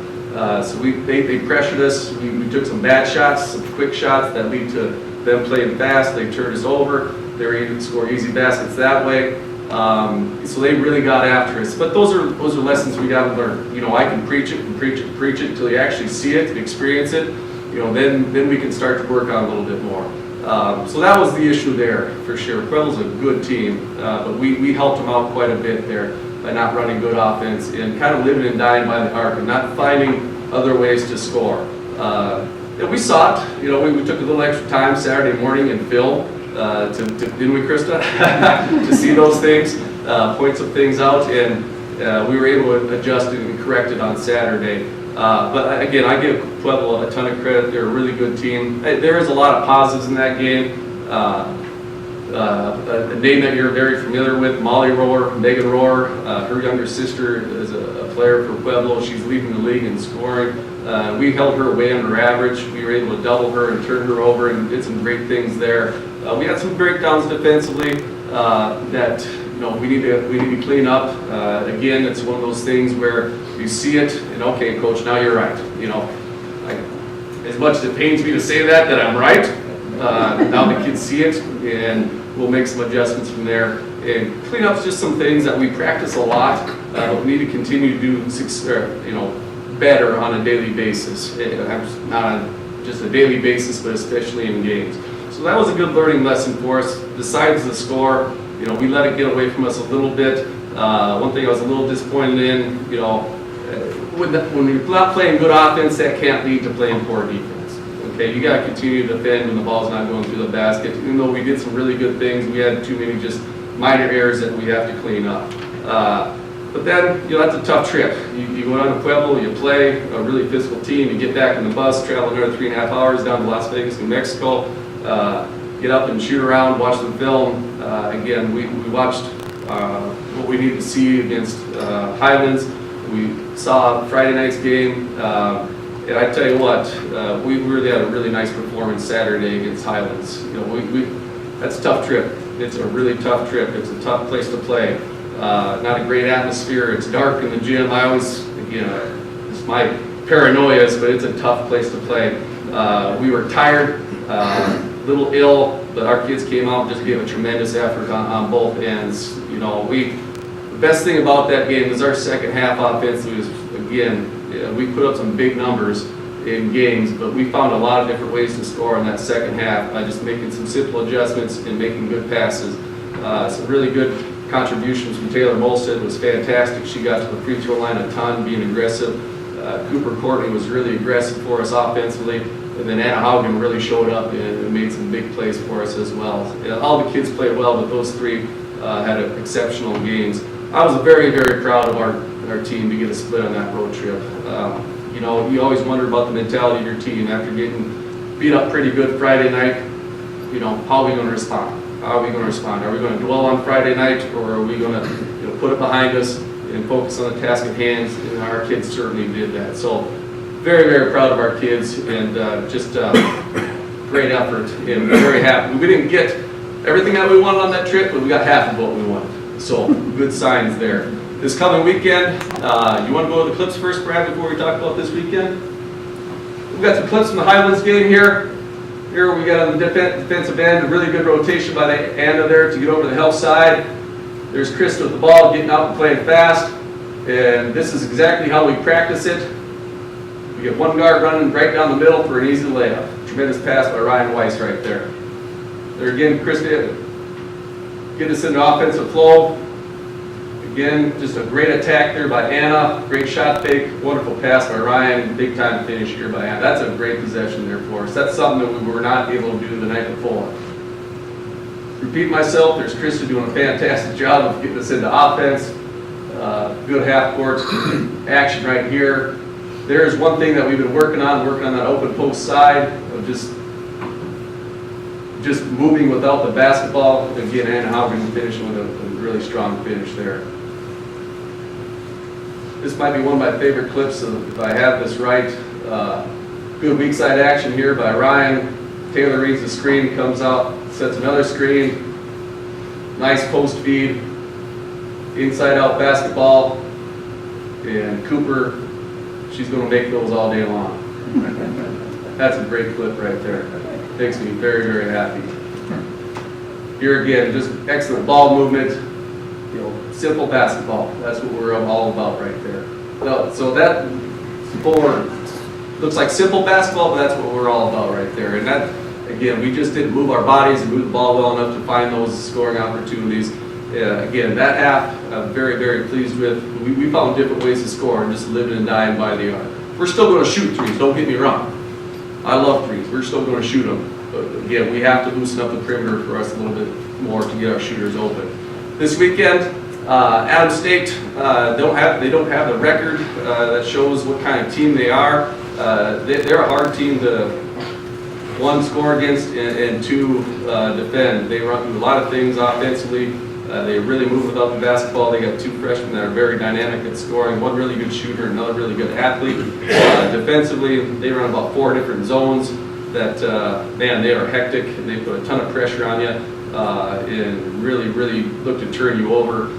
So they pressured us. We took some bad shots, some quick shots that lead to them playing fast. They turned us over. They were able to score easy baskets that way. So they really got after us. But those are lessons we got to learn. I can preach it until you actually see it and experience it. Then we can start to work on it a little bit more. So that was the issue there, for sure. Pueblo's a good team, but we helped them out quite a bit there by not running good offense and kind of living and dying by the arc and not finding other ways to score. And we saw it, we took a little extra time Saturday morning in film, didn't we, Krista? To see those things, point some things out, and we were able to adjust it and correct it on Saturday. But again, I give Pueblo a ton of credit. They're a really good team. There is a lot of positives in that game. A name that you're very familiar with, Molly Rohr, Megan Rohr, her younger sister is a player for Pueblo. She's leading the league in scoring. We held her way under average. We were able to double her and turn her over and did some great things there. We had some breakdowns defensively that we need to clean up. Again, it's one of those things where you see it and okay, coach, now you're right. As much as it pains me to say that I'm right. Now the kids see it, and we'll make some adjustments from there. And clean up just some things that we practice a lot, but we need to continue to do, better on a daily basis. Not on just a daily basis, but especially in games. So that was a good learning lesson for us. Besides the score, we let it get away from us a little bit. One thing I was a little disappointed in, when you're not playing good offense, that can't lead to playing poor defense. Okay, you got to continue to defend when the ball's not going through the basket. Even though we did some really good things, we had too many just minor errors that we have to clean up. But then, that's a tough trip. You go down to Pueblo, you play a really physical team, you get back on the bus, travel another 3.5 hours down to Las Vegas, New Mexico, get up and shoot around, watch some film. Again, we watched what we need to see against Highlands. We saw Friday night's game, and I tell you what, we really had a really nice performance Saturday against Highlands. That's a tough trip. It's a really tough trip. It's a tough place to play. Not a great atmosphere. It's dark in the gym. I always, it's my paranoias, but it's a tough place to play. We were tired, a little ill, but our kids came out and just gave a tremendous effort on both ends. The best thing about that game is our second half offense was, again, we put up some big numbers in games, but we found a lot of different ways to score in that second half by just making some simple adjustments and making good passes. Some really good contributions from Taylor Molstead was fantastic. She got to the free throw line a ton, being aggressive. Cooper Courtney was really aggressive for us offensively, and then Anna Haugen really showed up and made some big plays for us as well. All the kids played well, but those three had exceptional games. I was very, very proud of our team to get a split on that road trip. You always wonder about the mentality of your team after getting beat up pretty good Friday night. How are we going to respond? How are we going to respond? Are we going to dwell on Friday night, or are we going to put it behind us and focus on the task at hand? And our kids certainly did that. So very, very proud of our kids, and just great effort, and very happy. We didn't get everything that we wanted on that trip, but we got half of what we wanted. So good signs there. This coming weekend, you want to go to the clips first, Brad, before we talk about this weekend? We've got some clips from the Highlands game here. Here we got on the defensive end, a really good rotation by the Anna there to get over the help side. There's Krista with the ball, getting out and playing fast. And this is exactly how we practice it. We get one guard running right down the middle for an easy layup. Tremendous pass by Ryan Weiss right there. There again, Krista getting us into offensive flow. Again, just a great attack there by Anna. Great shot fake, wonderful pass by Ryan. Big time finish here by Anna. That's a great possession there for us. That's something that we were not able to do the night before. Repeat myself, there's Krista doing a fantastic job of getting us into offense. Good half court action right here. There's one thing that we've been working on that open post side of just moving without the basketball. Again, Anna Haugen finishing with a really strong finish there. This might be one of my favorite clips, if I have this right. Good weak side action here by Ryan. Taylor reads the screen, comes out, sets another screen. Nice post feed. Inside out basketball. And Cooper, she's going to make those all day long. That's a great clip right there. Makes me very, very happy. Here again, just excellent ball movement. Simple basketball. That's what we're all about right there. So that looks like simple basketball, but that's what we're all about right there. And that, again, we just didn't move our bodies and move the ball well enough to find those scoring opportunities. Again, that half, I'm very, very pleased with. We found different ways to score and just living and dying by the arc. We're still going to shoot threes, don't get me wrong. I love threes, we're still going to shoot them. But again, we have to loosen up the perimeter for us a little bit more to get our shooters open. This weekend, Adams State, they don't have the record that shows what kind of team they are. They're a hard team to, one, score against, and two, defend. They run through a lot of things offensively. They really move without the basketball. They got two freshmen that are very dynamic at scoring, one really good shooter, another really good athlete. Defensively, they run about 4 different zones that, man, they are hectic. They put a ton of pressure on you and really, really look to turn you over.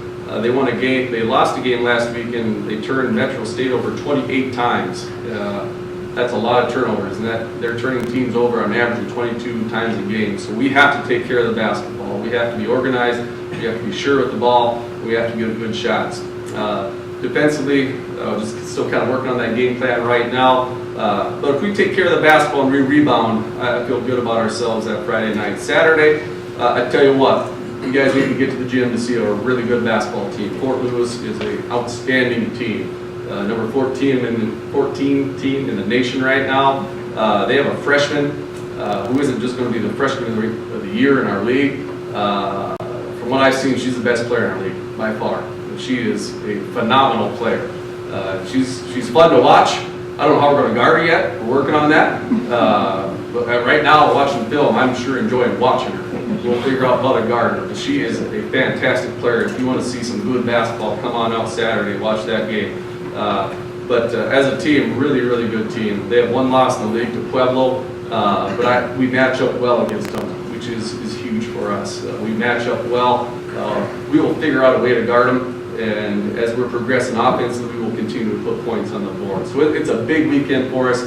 They won a game, they lost a game last week, and they turned Metro State over 28 times. That's a lot of turnovers, and they're turning teams over on average of 22 times a game. So we have to take care of the basketball. We have to be organized, we have to be sure with the ball, we have to get good shots. Defensively, just still kind of working on that game plan right now. But if we take care of the basketball and we rebound, I feel good about ourselves that Friday night. Saturday, I tell you what, you guys need to get to the gym to see a really good basketball team. Fort Lewis is an outstanding team. Number 14 team in the nation right now. They have a freshman who isn't just going to be the freshman of the year in our league. From what I've seen, she's the best player in our league by far. She is a phenomenal player. She's fun to watch. I don't know how we're going to guard her yet. We're working on that. But right now, watching film, I'm sure enjoying watching her. We'll figure out how to guard her. But she is a fantastic player. If you want to see some good basketball, come on out Saturday, watch that game. But as a team, really, really good team. They have one loss in the league to Pueblo, but we match up well against them, which is huge for us. We match up well. We will figure out a way to guard them, and as we're progressing offensively, we will continue to put points on the board. So it's a big weekend for us.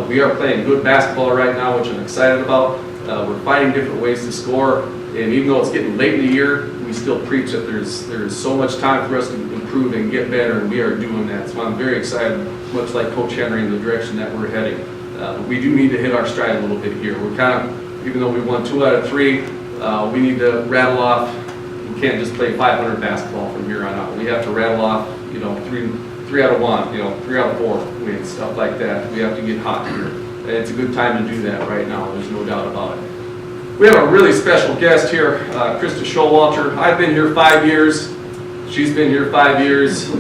We are playing good basketball right now, which I'm excited about. We're finding different ways to score, and even though it's getting late in the year, we still preach that there's so much time for us to improve and get better, and we are doing that. So I'm very excited, much like Coach Henry, in the direction that we're heading. But we do need to hit our stride a little bit here. We're kind of, even though we won 2 out of 3, we need to rattle off. We can't just play 500 basketball from here on out. We have to rattle off, 3 out of 1, 3 out of 4 wins, stuff like that. We have to get hot here. And it's a good time to do that right now. There's no doubt about it. We have a really special guest here, Krista Showalter. I've been here 5 years. She's been here 5 years.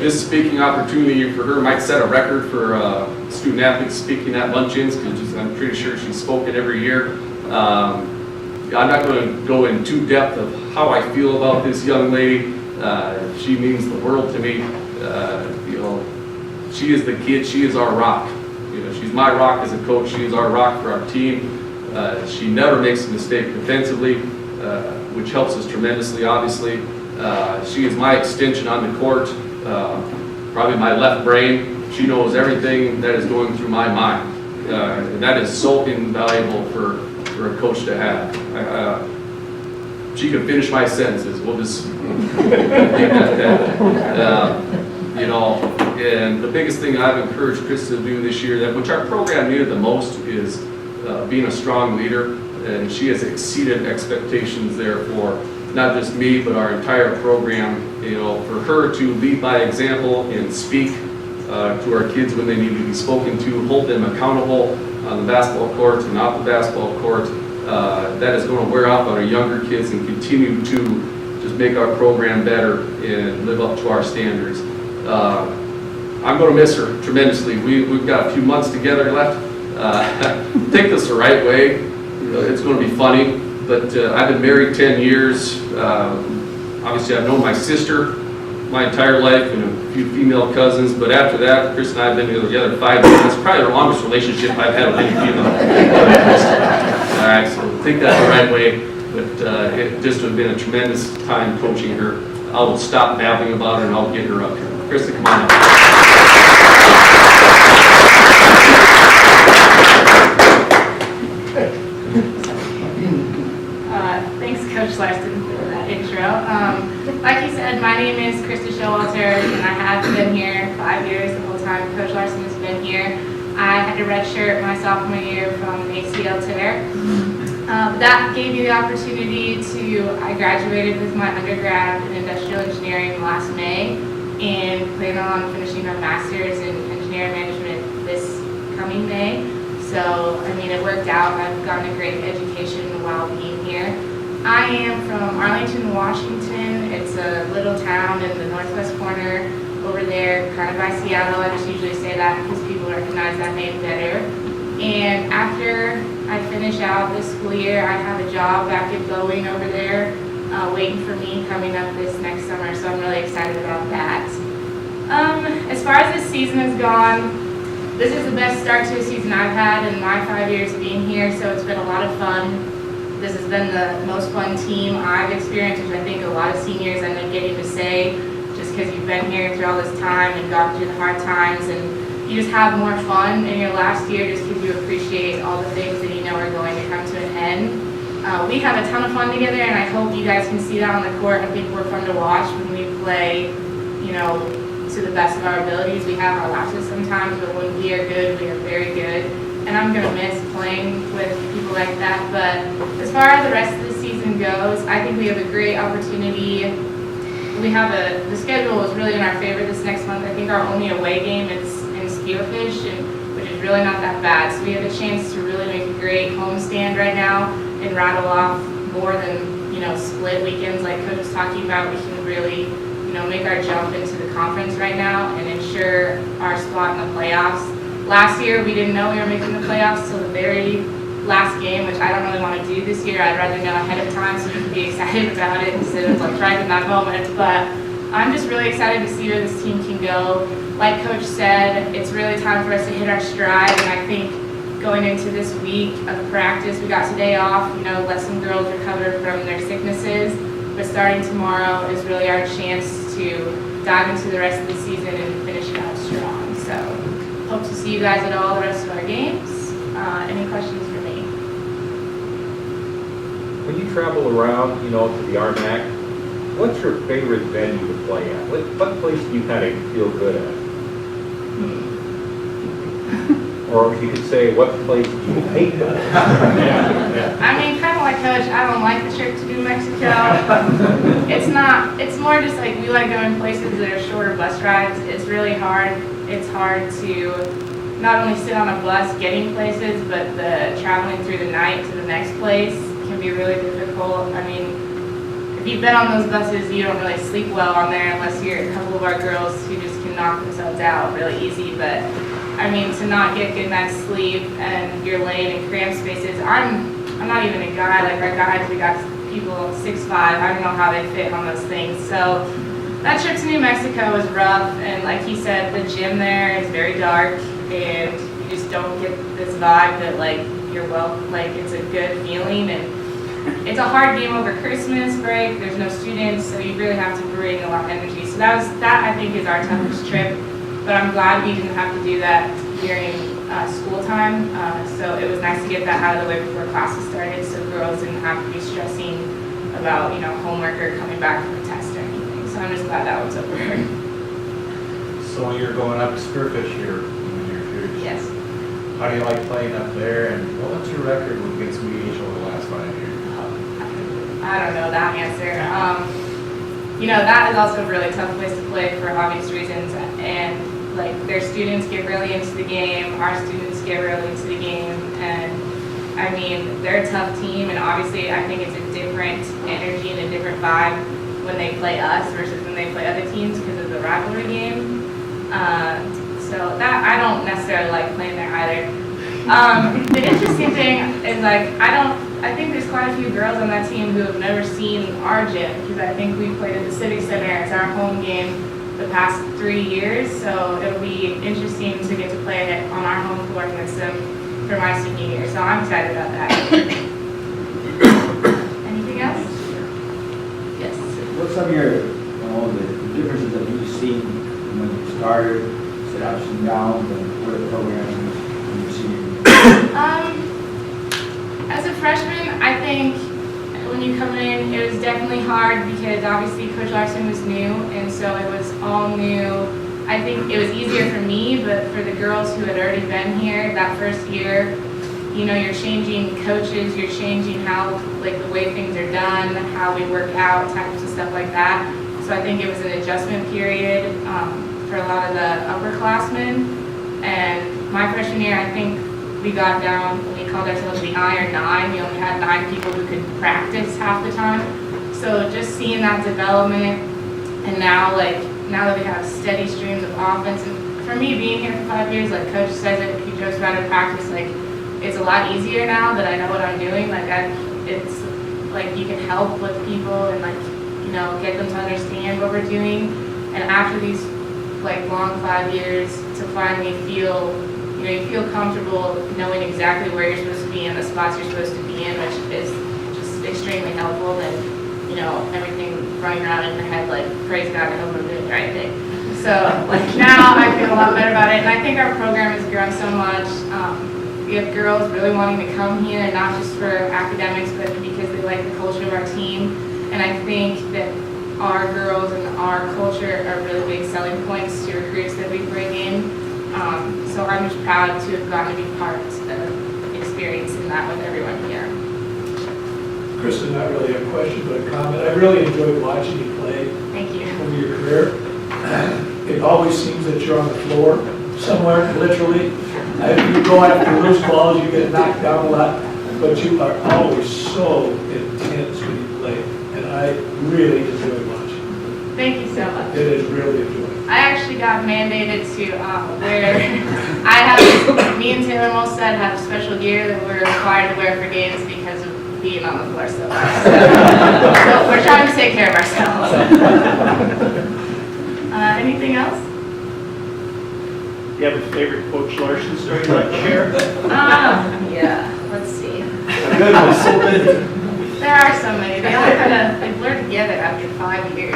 This speaking opportunity for her might set a record for student athletes speaking at luncheons, because I'm pretty sure she's spoken every year. I'm not going to go in too depth of how I feel about this young lady. She means the world to me. She is the kid. She is our rock. She's my rock as a coach. She is our rock for our team. She never makes a mistake defensively, which helps us tremendously, obviously. She is my extension on the court, probably my left brain. She knows everything that is going through my mind. And that is so invaluable for a coach to have. She can finish my sentences. We'll just leave that at and the biggest thing I've encouraged Krista to do this year, which our program needed the most, is being a strong leader, and she has exceeded expectations there for not just me, but our entire program. For her to lead by example and speak to our kids when they need to be spoken to, hold them accountable on the basketball court and off the basketball court, that is going to wear off on our younger kids and continue to just make our program better and live up to our standards. I'm going to miss her tremendously. We've got a few months together left. Take this the right way. It's going to be funny, but I've been married 10 years. Obviously, I've known my sister my entire life and a few female cousins, but after that, Chris and I have been together 5 years. It's probably the longest relationship I've had with any female. All right, so take that the right way, but it just has been a tremendous time coaching her. I will stop babbling about her and I'll get her up here. Krista, come on up. Thanks, Coach Larsen, for that intro. Like you said, my name is Krista Showalter, and I have been here 5 years, the whole time Coach Larsen has been here. I had to redshirt my sophomore year from an ACL tear. That gave me the opportunity I graduated with my undergrad in industrial engineering last May and plan on finishing my master's in engineering management this coming May. So, I mean, it worked out. I've gotten a great education while being here. I am from Arlington, Washington. It's a little town in the northwest corner over there, kind of by Seattle. I just usually say that because people recognize that name better. And after I finish out this school year, I have a job back at Boeing over there waiting for me coming up this next summer, so I'm really excited about that. As far as this season has gone, this is the best start to a season I've had in my 5 years being here, so it's been a lot of fun. This has been the most fun team I've experienced, which I think a lot of seniors end up getting to say, just because you've been here through all this time and gone through the hard times, and you just have more fun in your last year just because you appreciate all the things that you know are going to come to an end. We have a ton of fun together, and I hope you guys can see that on the court. I think we're fun to watch when we play, you know, to the best of our abilities. We have our lapses sometimes, but when we are good, we are very good. And I'm going to miss playing with people like that. But as far as the rest of the season goes, I think we have a great opportunity. The schedule is really in our favor this next month. I think our only away game is in Spearfish, which is really not that bad. So we have a chance to really make a great homestand right now and rattle off more than, you know, split weekends like Coach was talking about. We can really, you know, make our jump into the conference right now and ensure our spot in the playoffs. Last year, we didn't know we were making the playoffs till the very last game, which I don't really want to do this year. I'd rather know ahead of time so we can be excited about it instead of like right in that moment. But I'm just really excited to see where this team can go. Like Coach said, it's really time for us to hit our stride, and I think going into this week of practice, we got today off, you know, let some girls recover from their sicknesses, but starting tomorrow is really our chance to dive into the rest of the season and finish it out strong. So hope to see you guys at all the rest of our games. Any questions for me? When you travel around, you know, to the RMAC, what's your favorite venue to play at? What place do you kind of feel good at? Or you could say, what place do you hate? I mean, kind of like Coach, I don't like the trip to New Mexico. It's more just like we like going places that are shorter bus rides. It's really hard. It's hard to not only sit on a bus getting places, but the traveling through the night to the next place can be really difficult. I mean, if you've been on those buses, you don't really sleep well on there unless you're a couple of our girls who just can knock themselves out really easy. But I mean, to not get good night's sleep and you're laying in cramped spaces. I'm not even a guy. Like our guys, we got people 6'5". I don't know how they fit on those things. So that trip to New Mexico was rough, and like he said, the gym there is very dark, and you just don't get this vibe that like it's a good feeling. And it's a hard game over Christmas break. There's no students, so you really have to bring a lot of energy. So that I think is our toughest trip. But I'm glad we didn't have to do that during school time. So it was nice to get that out of the way before classes started, so girls didn't have to be stressing about, you know, homework or coming back from a test or anything. So I'm just glad that was over. So you're going up to Spearfish here in the near future? Yes. How do you like playing up there, and what's your record against MEH over the last 5 years? I don't know that answer. You know, that is also a really tough place to play for obvious reasons, and like their students get really into the game, our students get really into the game, and I mean, they're a tough team, and obviously I think it's a different energy and a different vibe when they play us versus when they play other teams because of the rivalry game. So that, I don't necessarily like playing there either. The interesting thing is like, I think there's quite a few girls on that team who have never seen our gym, because I think we played at the Civic Center as our home game the past 3 years, so it'll be interesting to get to play it on our home court against them for my senior year, so I'm excited about that. Anything else? Yes. What's some of your, the differences that you've seen when you started, sit ups and downs, and what are the programs when you see you? As a freshman, I think when you come in, it was definitely hard because obviously Coach Larsen was new, and so it was all new. I think it was easier for me, but for the girls who had already been here that first year, you know, you're changing coaches, you're changing how, like, the way things are done, how we work out, types of stuff like that. So I think it was an adjustment period for a lot of the upperclassmen. And my freshman year, I think we got down, we called ourselves the Iron Nine. We only had 9 people who could practice half the time. So just seeing that development, and now that we have steady streams of offense, and for me being here for 5 years, like Coach says it, he jokes about it in practice, like it's a lot easier now that I know what I'm doing. Like it's like you can help with people and, like, you know, get them to understand what we're doing. And after these like long 5 years, to finally feel, you know, you feel comfortable knowing exactly where you're supposed to be in the spots you're supposed to be in, which is just extremely helpful. And you know, everything running around in your head, like, praise God, I hope I'm doing the right thing. So, like, now I feel a lot better about it, and I think our program has grown so much. We have girls really wanting to come here, not just for academics, but because they like the culture of our team. And I think that our girls and our culture are really big selling points to recruits that we bring in. So I'm just proud to have gotten to be part of experiencing that with everyone here. Krista, not really a question, but a comment. I really enjoyed watching you play. Thank you. Over your career. It always seems that you're on the floor somewhere, literally. You go after loose balls, you get knocked down a lot, but you are always so intense when you play, and I really enjoy watching. Thank you so much. It is really enjoyable. I actually got mandated to wear, I have, me and Taylor Molstead have special gear that we're required to wear for games because of being on the floor so much. So we're trying to take care of ourselves. Anything else? Do you have a favorite Coach Larsen story you'd like to share? Yeah, let's see. A good one, so many. There are so many. They all kind of, they blur together after 5 years.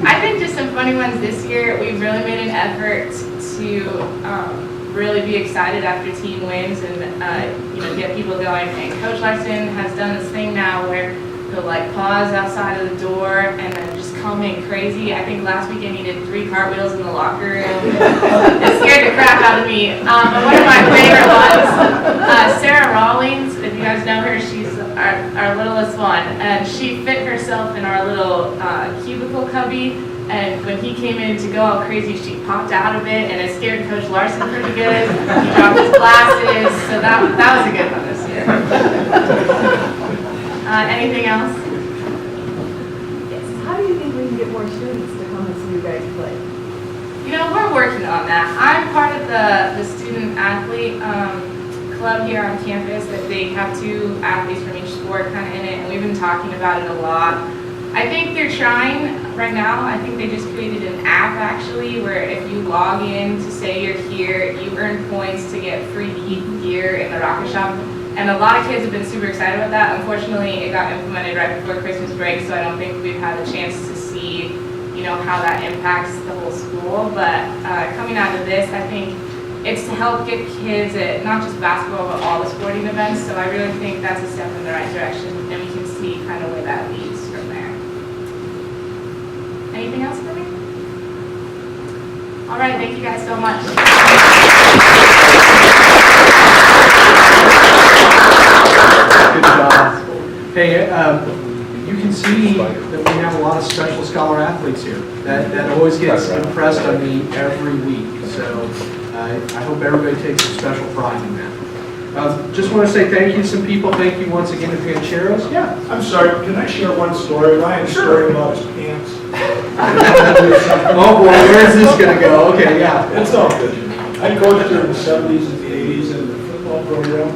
I think just some funny ones this year. We've really made an effort to really be excited after team wins and you know, get people going. And Coach Larsen has done this thing now where he'll like pause outside of the door and then just come in crazy. I think last weekend he did 3 cartwheels in the locker room. It scared the crap out of me. But one of my favorite ones, Sarah Rawlings, if you guys know her, she's our littlest one, and she fit herself in our little cubicle cubby. And when he came in to go all crazy, she popped out of it, and it scared Coach Larsen pretty good. He dropped his glasses, so that was a good one this year. Anything else? Yes. How do you think we can get more students to come and see you guys play? You know, we're working on that. I'm part of the student athlete club here on campus that they have 2 athletes from each sport kind of in it, and we've been talking about it a lot. I think they're trying right now. I think they just created an app actually where if you log in to say you're here, you earn points to get free gear in the rocket shop. And a lot of kids have been super excited about that. Unfortunately, it got implemented right before Christmas break, so I don't think we've had a chance to see, you know, how that impacts the whole school. But coming out of this, I think it's to help get kids at not just basketball, but all the sporting events. So I really think that's a step in the right direction, and we can see kind of where that leads from there. Anything else for me? All right, thank you guys so much. Good job. Hey, you can see that we have a lot of special scholar athletes here. That always gets impressed on me every week. So I hope everybody takes some special pride in that. Just want to say thank you to some people. Thank you once again to Pancheros. Yeah. I'm sorry, can I share one story? Ryan's story about his pants. Oh boy, where is this going to go? Okay, yeah. It's all good. I coached here in the 70s and the 80s in the football program.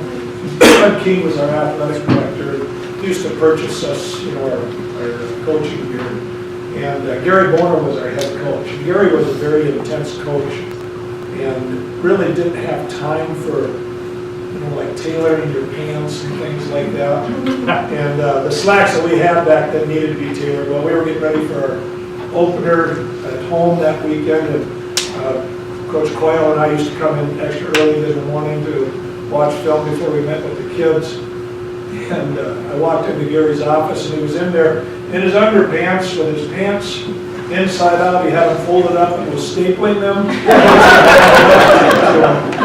Fred King was our athletic director. He used to purchase us, you know, our coaching gear. And Gary Bonner was our head coach. And Gary was a very intense coach and really didn't have time for, you know, like tailoring your pants and things like that. And the slacks that we had back then needed to be tailored. Well, we were getting ready for our opener at home that weekend, and Coach Coyle and I used to come in extra early in the morning to watch film before we met with the kids. And I walked into Gary's office, and he was in there in his underpants with his pants inside out, he had them folded up and was stapling them.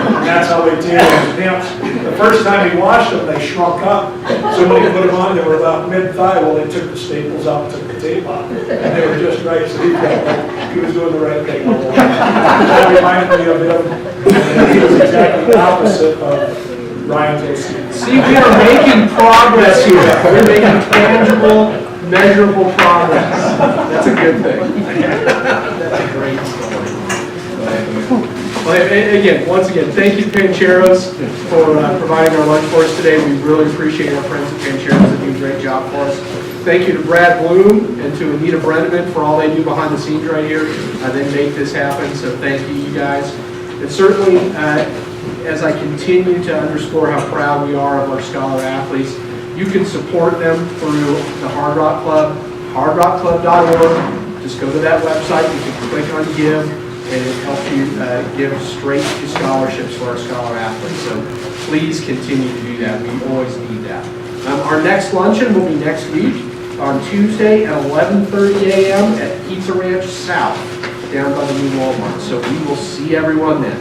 And that's how they tailed his pants. The first time he washed them, they shrunk up. So when he put them on, they were about mid-thigh. Well, they took the staples out and took the tape off. And they were just right, so he felt like he was doing the right thing. That reminded me of him. And he was exactly the opposite of Ryan's OC. See, we are making progress here. We're making tangible, measurable progress. That's a good thing. That's a great story. Well, again, once again, thank you, Pancheros, for providing our lunch for us today. We really appreciate our friends at Pancheros that do a great job for us. Thank you to Brad Bloom and to Anita Brenneman for all they do behind the scenes right here. They make this happen, so thank you, you guys. And certainly, as I continue to underscore how proud we are of our scholar athletes, you can support them through the Hard Rock Club, hardrockclub.org. Just go to that website, you can click on Give, and it helps you give straight to scholarships for our scholar athletes. So please continue to do that. We always need that. Our next luncheon will be next week on Tuesday at 11:30 a.m. at Pizza Ranch South, down by the new Walmart. So we will see everyone then.